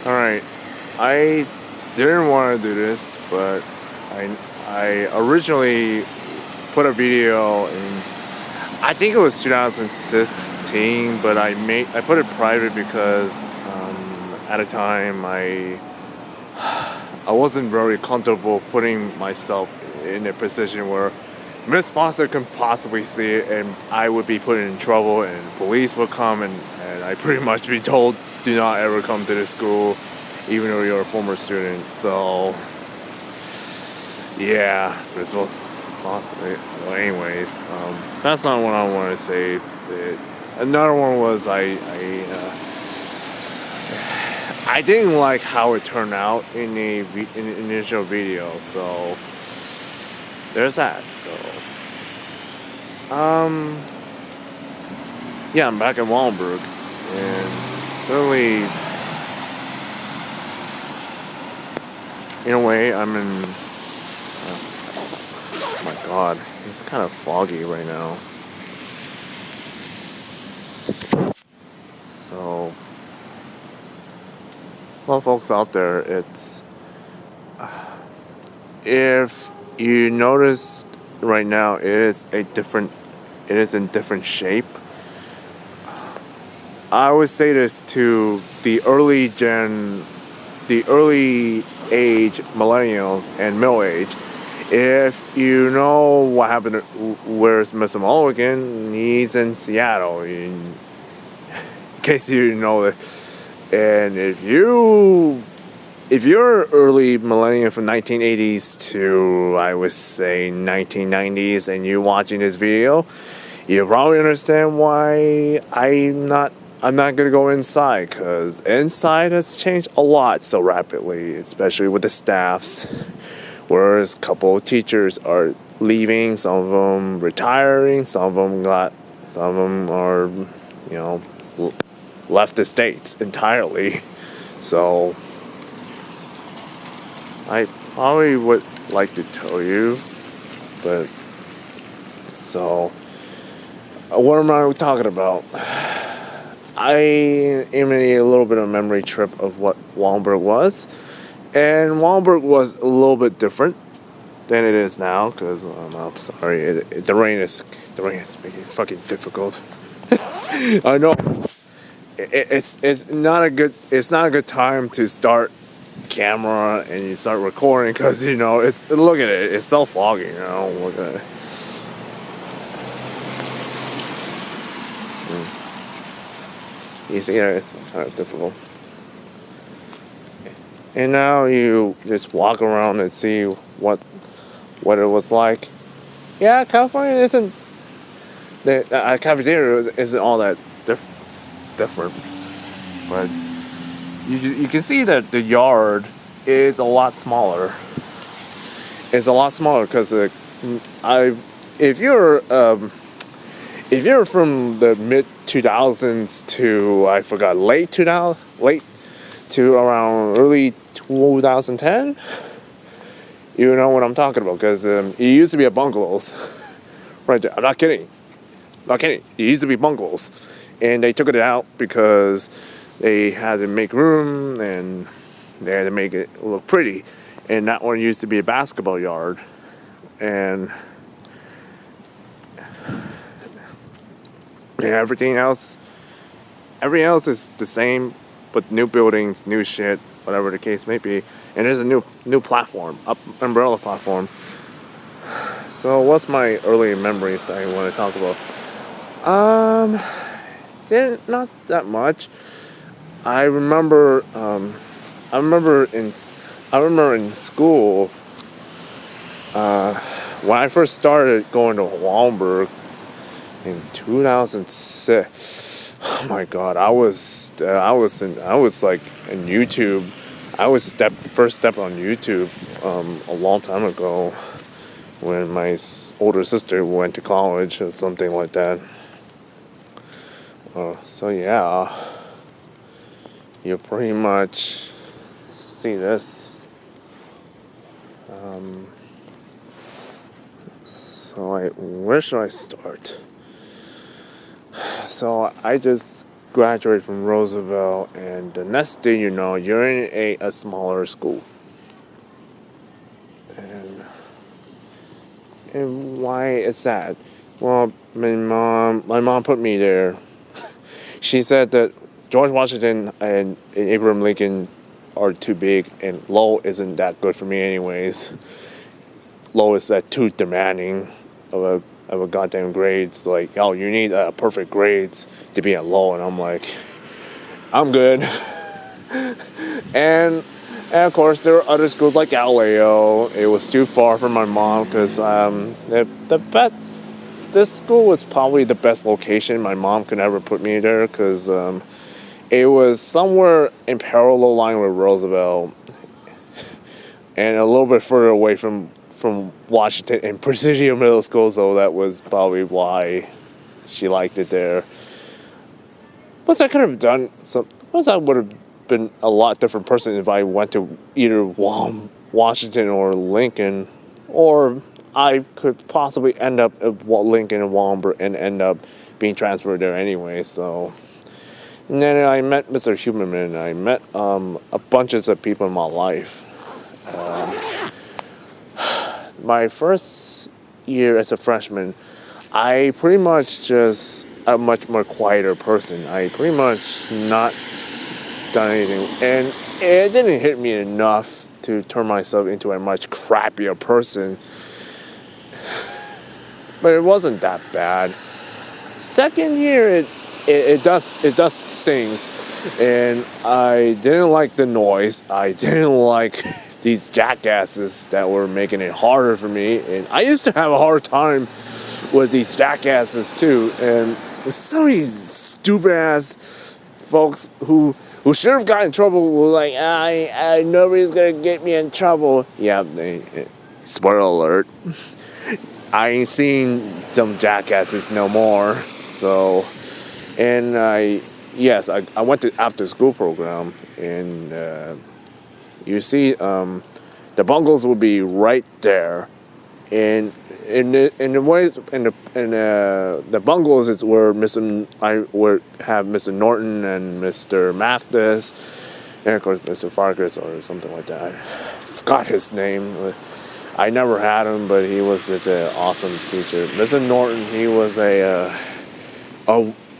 Alright, I didn't want to do this, but I originally put a video in, I think it was 2016, but I put it private because at a time I wasn't very comfortable putting myself in a position where Miss Foster could possibly see it and I would be put in trouble and police would come and I'd pretty much be told, do not ever come to this school even though you're a former student. So yeah, this will anyways, that's not what I want to say. Another one was I didn't like how it turned out in the initial video, so there's that. So yeah, I'm back at Wallenberg, and certainly in a way I'm in. Oh my God, it's kind of foggy right now. So, well, folks out there, it's if you notice right now, it is in different shape. I would say this to the early age millennials and middle age. If you know what happened, where's Mr. Mulligan? He's in Seattle, in case you didn't know it. And if you're early millennial from 1980s to, I would say, 1990s, and you're watching this video, you probably understand why I'm not gonna go inside, because inside has changed a lot so rapidly, especially with the staffs. Whereas a couple of teachers are leaving, some of them retiring, some of them are, left the states entirely. So I probably would like to tell you, but so what am I talking about? I am in a little bit of a memory trip of what Wallenberg was. And Wallenberg was a little bit different than it is now, because I'm sorry, the rain is making it fucking difficult. I know it's not a good time to start camera and you start recording, because look at it, it's so foggy. Look at it. You see, it's kind of difficult. And now you just walk around and see what it was like. Yeah, California isn't, the cafeteria isn't all that different, but you can see that the yard is a lot smaller. It's a lot smaller because if you're from the mid 2000s to, I forgot, late to around early 2010, you know what I'm talking about, because it used to be a bungalows right there. I'm not kidding. It used to be bungalows, and they took it out because they had to make room and they had to make it look pretty. And that one used to be a basketball yard, and everything else is the same, but new buildings, new shit, whatever the case may be. And there's a new platform, umbrella platform. So what's my early memories I want to talk about? Not that much. I remember in school, when I first started going to Wallenberg in 2006. Oh my God, I was like in YouTube. I was first step on YouTube a long time ago when my older sister went to college or something like that. So yeah, you pretty much see this. So where should I start? So I just graduate from Roosevelt, and the next thing you know, you're in a smaller school. And why is that? Well, my mom put me there. She said that George Washington and Abraham Lincoln are too big, and Lowell isn't that good for me anyways. Lowell is too demanding of a goddamn grades. Like, oh, you need perfect grades to be at Lowell, and I'm like, I'm good. and of course, there were other schools like Galileo. It was too far from my mom because this school was probably the best location my mom could ever put me there because it was somewhere in parallel line with Roosevelt and a little bit further away from Washington and Presidio Middle School, so that was probably why she liked it there. But I could have done some. But I would have been a lot different person if I went to either Washington or Lincoln, or I could possibly end up at Lincoln and Wallenberg and end up being transferred there anyway. So, and then I met Mr. Huberman. I met a bunches of people in my life. My first year as a freshman, I pretty much just a much more quieter person. I pretty much not done anything, and it didn't hit me enough to turn myself into a much crappier person. But it wasn't that bad. Second year, it does stings, and I didn't like the noise. I didn't like these jackasses that were making it harder for me, and I used to have a hard time with these jackasses too. And some of these stupid ass folks who should have gotten in trouble were like, I nobody's gonna get me in trouble. Yeah, spoiler alert. I ain't seen some jackasses no more. So, and I went to after school program, and you see, the bungalows would be right there, and the bungalows is where I would have Mr. Norton and Mr. Mathis, and of course Mr. Farkas or something like that. I forgot his name. I never had him, but he was just an awesome teacher. Mr. Norton, he was a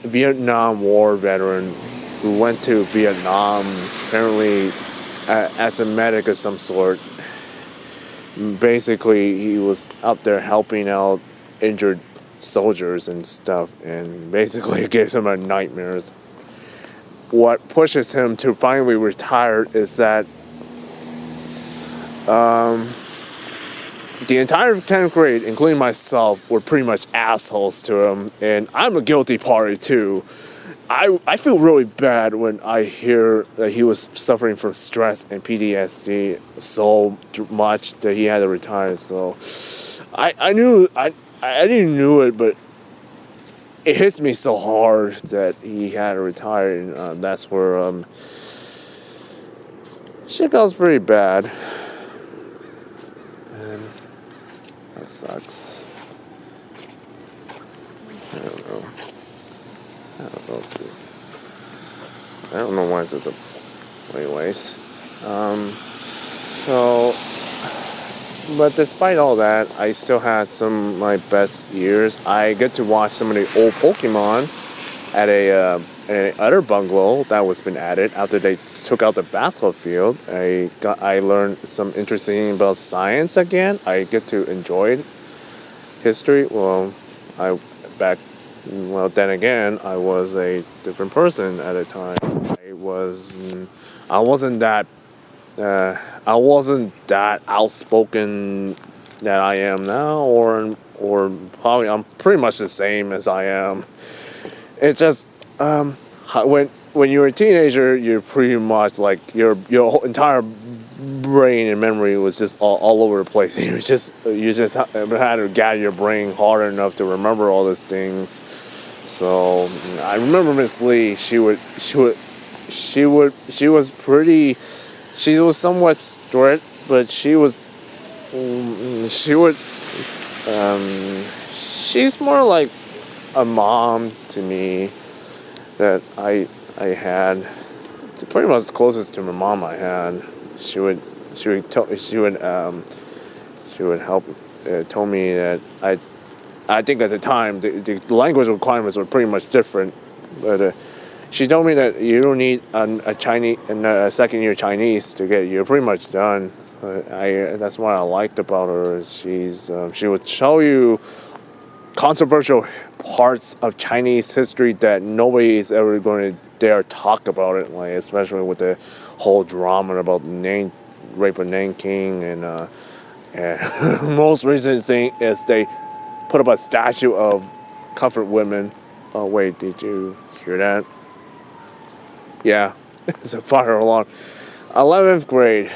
Vietnam War veteran who went to Vietnam, apparently as a medic of some sort. Basically, he was out there helping out injured soldiers and stuff, and basically it gives him nightmares. What pushes him to finally retire is that the entire 10th grade, including myself, were pretty much assholes to him, and I'm a guilty party too. I feel really bad when I hear that he was suffering from stress and PTSD so much that he had to retire. So I didn't know it, but it hits me so hard that he had to retire, and that's where shit goes pretty bad. And that sucks. I don't know. I don't know why it's at the... Anyways. But despite all that, I still had some of my best years. I get to watch some of the old Pokemon at an other bungalow that was been added after they took out the basketball field. I learned some interesting about science again. I get to enjoy history. Then again, I was a different person at the time. I wasn't that outspoken that I am now, or probably I'm pretty much the same as I am. It's just when you're a teenager, you're pretty much like your whole entire brain and memory was just all over the place. You just had to gather your brain hard enough to remember all these things. So I remember Miss Lee. She was somewhat strict, but she's more like a mom to me. that I had. It's pretty much the closest to my mom I had. She would help. Told me that I think at the time the language requirements were pretty much different, but she told me that you don't need a second year Chinese to get you're pretty much done. That's what I liked about her. She would show you controversial parts of Chinese history that nobody is ever going to dare talk about it, like especially with the whole drama about rape of Nanking and most recent thing is they put up a statue of comfort women. Oh wait, did you hear that? Yeah, it's a fire alarm. 11th grade.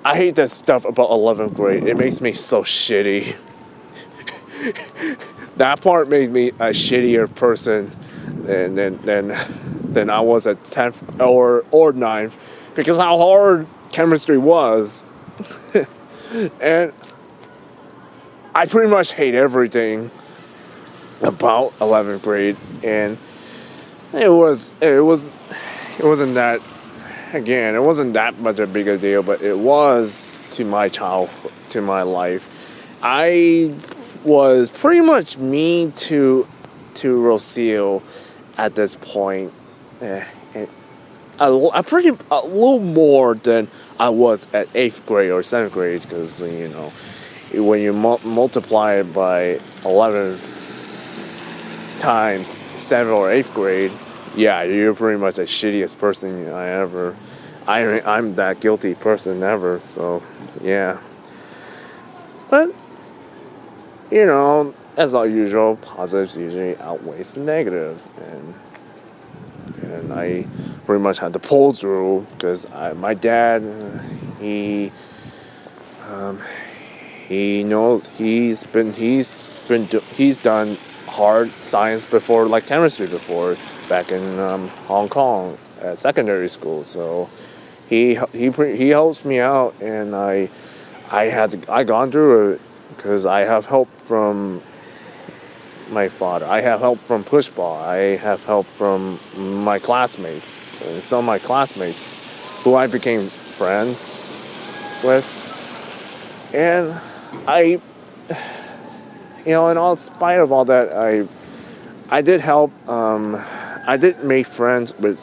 I hate that stuff about 11th grade. It makes me so shitty. That part made me a shittier person than I was at 10th or 9th because how hard chemistry was. And I pretty much hate everything about 11th grade, and it wasn't that, again, it wasn't that much a bigger deal, but it was to my childhood, to my life. I was pretty much mean to Rocio at this point, and a little more than I was at 8th grade or 7th grade, because when you multiply it by 11 times 7th or 8th grade, yeah, you're pretty much the shittiest person I'm that guilty person ever. So yeah, but as usual, positives usually outweighs the negatives, and I pretty much had to pull through because my dad, he knows he's done hard science before, like chemistry before, back in Hong Kong at secondary school. So he helps me out, and I gone through it because I have help from my father. I have help from pushball. I have help from my classmates, and some of my classmates who I became friends with, and in all spite of all that, I did help. I did make friends with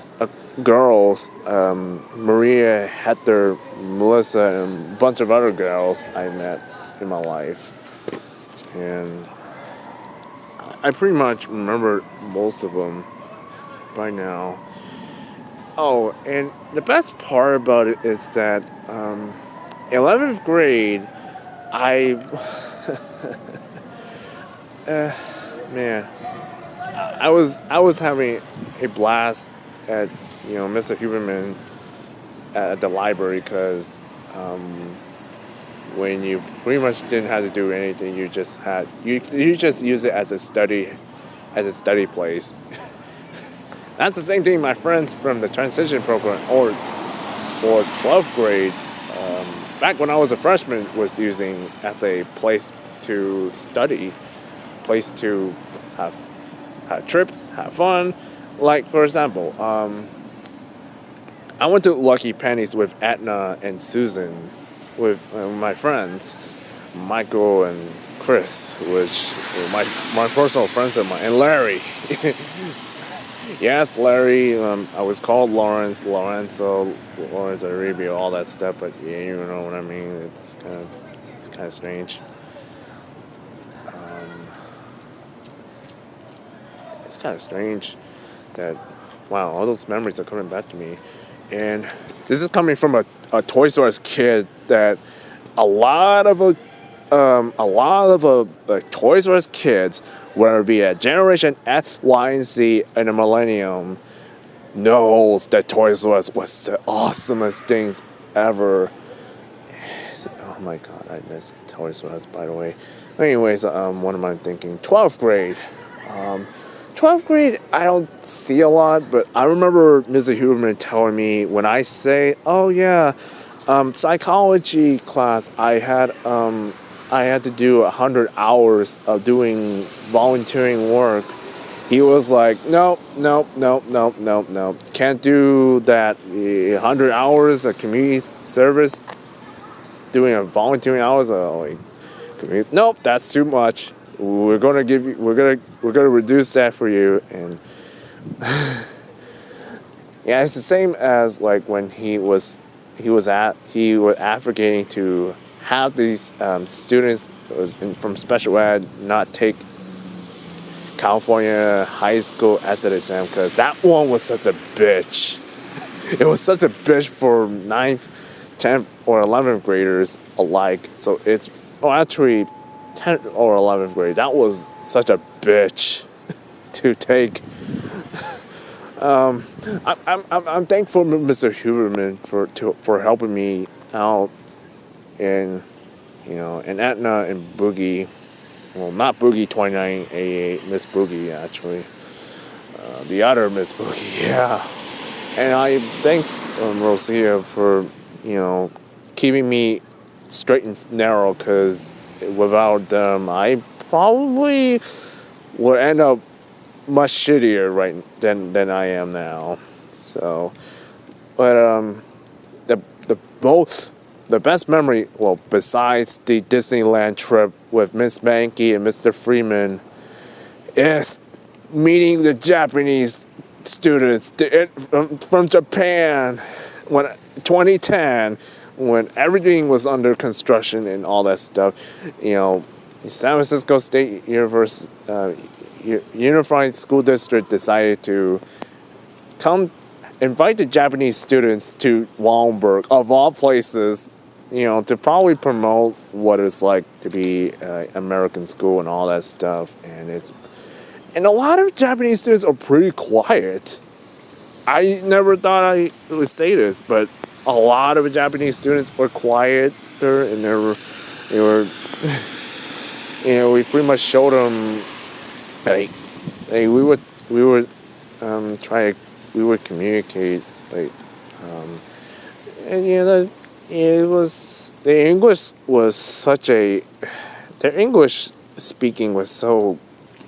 girls, Maria, Heather, Melissa, and a bunch of other girls I met in my life, and I pretty much remember most of them by now. Oh, and the best part about it is that 11th grade, man, I was having a blast at Mr. Huberman at the library because when you pretty much didn't have to do anything, you just use it as a study place. That's the same thing my friends from the transition program or 12th grade, back when I was a freshman, was using as a place to study, place to have trips, have fun. Like, for example, I went to Lucky Penny's with Edna and Susan, with my friends, Michael and Chris, which were my personal friends of mine, and Larry. Yes, Larry. I was called Lawrence, Lorenzo, Lawrence Arabia, all that stuff. But yeah, you know what I mean. It's kind of strange. It's kind of strange that, wow, all those memories are coming back to me, and this is coming from a Toys R Us kid that a lot of Toys R Us kids, whether it be a Generation X, Y, and Z, and a Millennium, knows that Toys R Us was the awesomest things ever. Oh my God, I miss Toys R Us, by the way. Anyways, what am I thinking? 12th grade. 12th grade, I don't see a lot, but I remember Mr. Huberman telling me when I say, oh yeah, psychology class, I had to do 100 hours of doing volunteering work he was like, nope, nope, nope, nope, nope, nope. Can't do that. 100 hours of community service, doing a volunteering hours. Nope, that's too much. We're gonna reduce that for you. And yeah, it's the same as like when he was advocating to have these students from special ed not take California high school essay exam, because that one was such a bitch. It was such a bitch for 9th, 10th, or 11th graders alike. So it's actually 10th or 11th grade. That was such a bitch to take. I'm thankful to Mr. Huberman for helping me out, and and Etna and Boogie. Well, not Boogie 2988, Miss Boogie, actually. The other Miss Boogie, yeah. And I thank Rosia for, keeping me straight and narrow, because without them, I probably would end up much shittier than I am now. So, but the best memory, well, besides the Disneyland trip with Miss Mankey and Mr. Freeman, is meeting the Japanese students from Japan when 2010, when everything was under construction and all that stuff. San Francisco State University Unified School District decided to invite the Japanese students to Wallenberg, of all places, to probably promote what it's like to be American school and all that stuff. And a lot of Japanese students are pretty quiet. I never thought I would say this, but a lot of Japanese students were quieter, and they were we pretty much showed them, like, we would communicate, like, and it was, the English was their English speaking was so,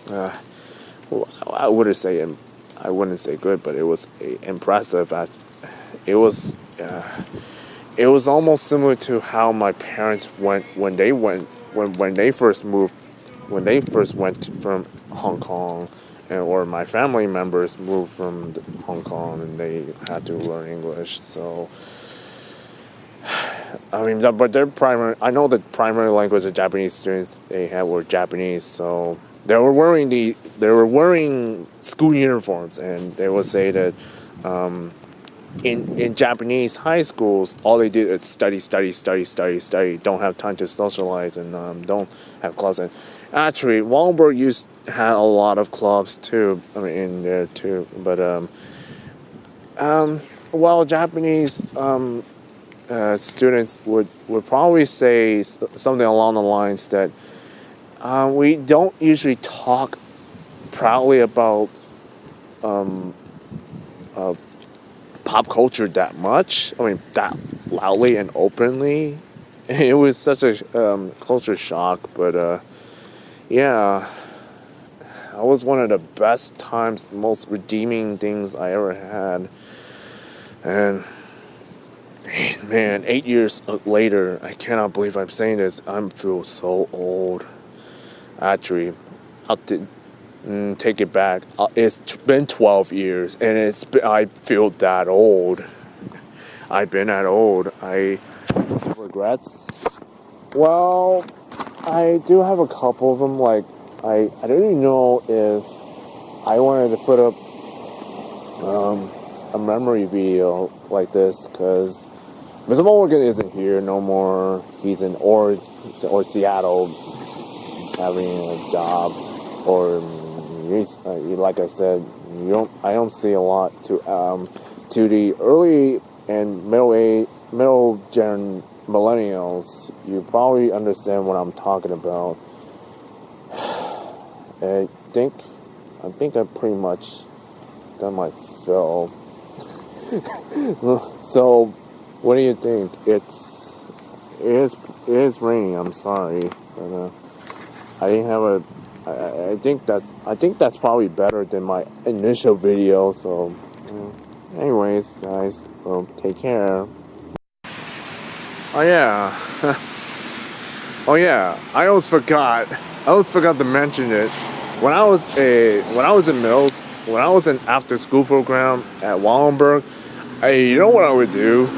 I wouldn't say good, but it was impressive. It was almost similar to how my parents went when they first went from Hong Kong, or my family members moved from Hong Kong, and they had to learn English. So, I mean, but I know the primary language of Japanese students they had were Japanese, so they were wearing school uniforms, and they would say that in Japanese high schools, all they did is study, don't have time to socialize, and don't have clubs. And actually, Wallenberg had a lot of clubs too, in there too. But Japanese students would probably say something along the lines that we don't usually talk proudly about pop culture that much. I mean, that loudly and openly. It was such a culture shock, but yeah, that was one of the best times, most redeeming things I ever had. And man, 8 years later, I cannot believe I'm saying this. I feel so old. Actually, take it back. It's been 12 years, and I feel that old. I've been that old. Regrets? Well, I do have a couple of them. Like, I don't even know if I wanted to put up a memory video like this, because Mr. Mulligan isn't here no more. He's in or Seattle, having a job, or like I said, I don't see a lot to the early and middle gen millennials. You probably understand what I'm talking about. I think I've pretty much done my fill. So, what do you think? It is raining. I'm sorry, but I didn't have I think that's probably better than my initial video. So, anyways, guys, take care. Oh yeah, oh yeah. I almost forgot to mention it. When I was in after school program at Wallenberg, you know what I would do?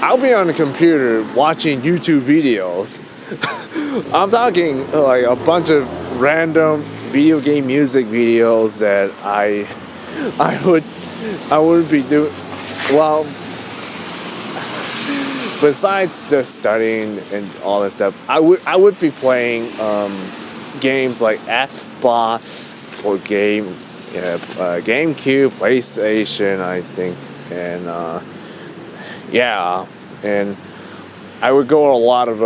I'll be on the computer watching YouTube videos. I'm talking like a bunch of random video game music videos that I would I would be doing. Well, besides just studying and all that stuff, I would be playing games like Xbox or GameCube, PlayStation, I think, and yeah, and I would go to a lot of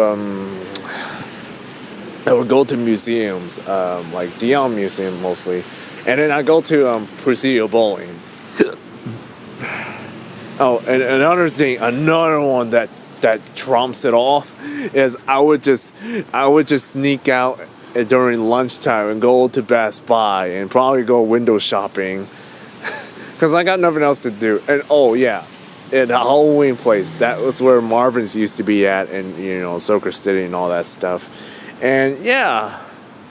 I would go to museums, like Dion Museum mostly, and then I go to Presidio Bowling. Oh, and another one that trumps it all is I would just sneak out during lunchtime and go to Best Buy and probably go window shopping because I got nothing else to do. And oh yeah, in the Halloween place, that was where Marvin's used to be at, and Circus City and all that stuff. And yeah,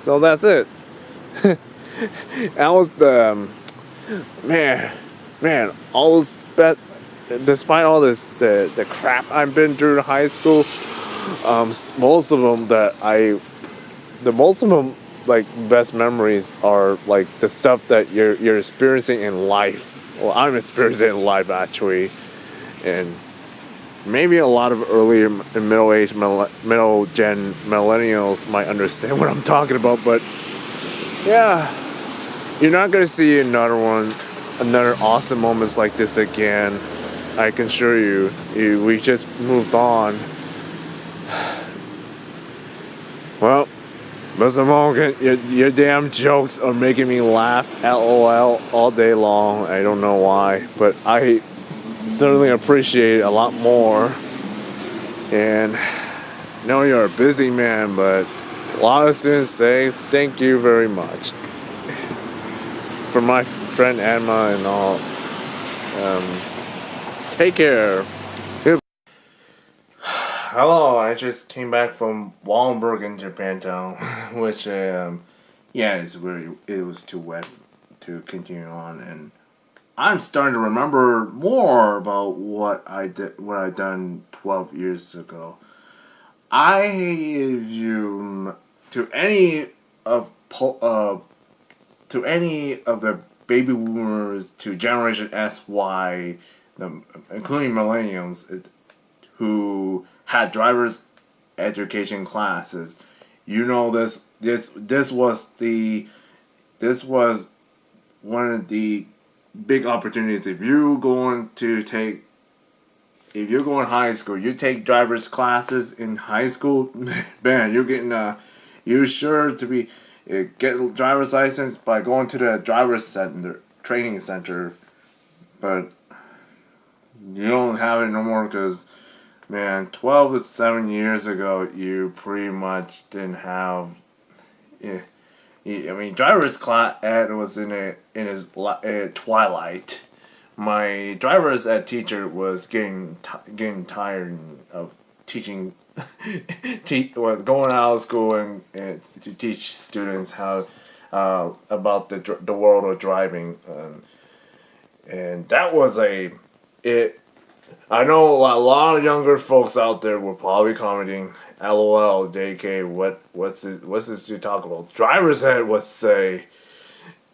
so that's it. That was the man. All those despite all the crap I've been through in high school, most of them like best memories are like the stuff that you're experiencing in life. Well, I'm experiencing in life actually, and maybe a lot of earlier and middle-aged middle gen millennials might understand what I'm talking about, but yeah, you're not gonna see another awesome moments like this again. I can assure you. We just moved on. Well, Mr. Morgan, your damn jokes are making me laugh, LOL, all day long. I don't know why, but I certainly appreciate it a lot more. And I know you're a busy man, but a lot of students say thank you very much. For my friend Emma and all. Take care. Good. Hello, I just came back from Wallenberg in Japantown, which it was too wet to continue on, and I'm starting to remember more about what I'd done 12 years ago. I view to any of the baby boomers to Generation SY, including millennials, who had driver's education classes. This was one of the big opportunities. If you're going high school, you take driver's classes in high school, man, you're sure to be get a driver's license by going to the training center, but you don't have it no more because, man, 12 to 7 years ago, you pretty much didn't have. I mean, driver's class ed was in his twilight. My driver's ed teacher was getting tired of teaching, going out of school and to teach students how about the world of driving, and that was it. I know a lot of younger folks out there were probably commenting, "LOL, JK, what's this you talk about?" Driver's ed would say,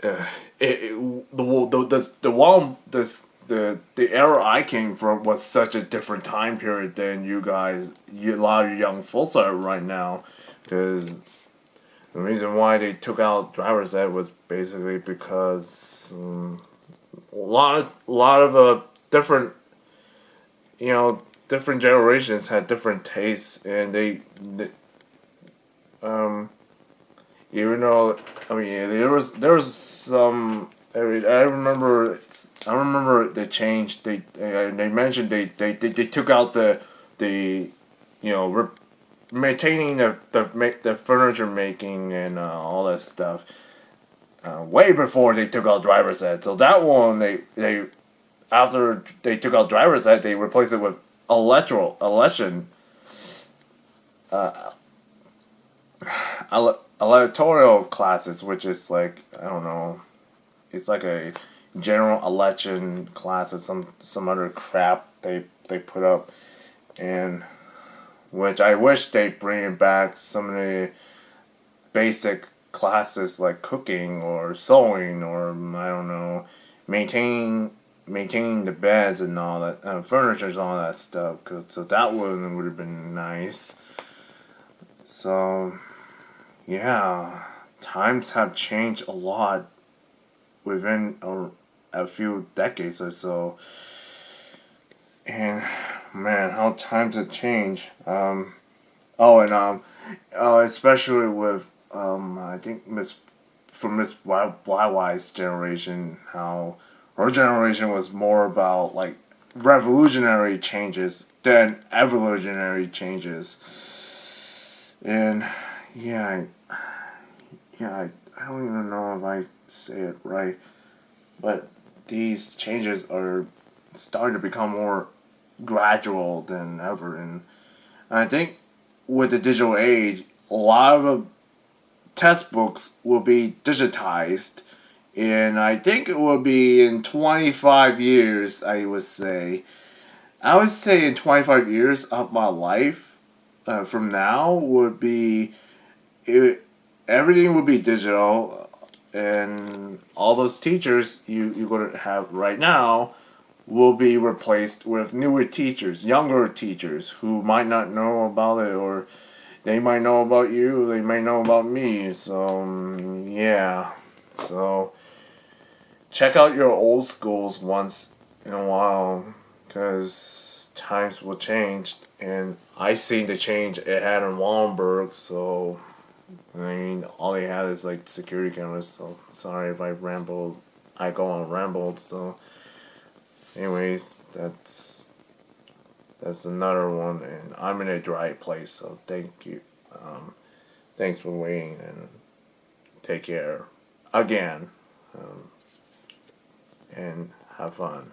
the era I came from was such a different time period than a lot of you young folks are right now, because the reason why they took out driver's ed was basically because a lot of different different generations had different tastes, and they even though, I mean, there was some. I remember they changed. They mentioned they took out the maintaining the furniture making and all that stuff way before they took out driver's ed. So that one they after they took out driver's ed, they replaced it with election uh, electoral classes, which is like, I don't know, it's like a general election class or some other crap they put up, and which I wish they bring back some of the basic classes like cooking or sewing or, I don't know, maintaining the beds and all that, furniture and all that stuff. So that one would have been nice. So yeah, times have changed a lot within a few decades or so, and man, how times have changed. Especially with I think Miss Blywise generation, how her generation was more about like revolutionary changes than evolutionary changes, and yeah, I don't even know if I say it right, but these changes are starting to become more gradual than ever, and I think with the digital age, a lot of the textbooks will be digitized, and I think it will be in 25 years, I would say in 25 years of my life, from now, would be, it, everything would be digital, and all those teachers you're going to have right now will be replaced with newer teachers, younger teachers who might not know about it, or they might know about you, they might know about me. So, yeah. So, check out your old schools once in a while, because times will change. And I seen the change it had in Wallenberg, so, I mean, all they had is like security cameras. So, sorry if I go on rambled, so. Anyways, that's another one, and I'm in a dry place, so thank you. Thanks for waiting, and take care again, and have fun.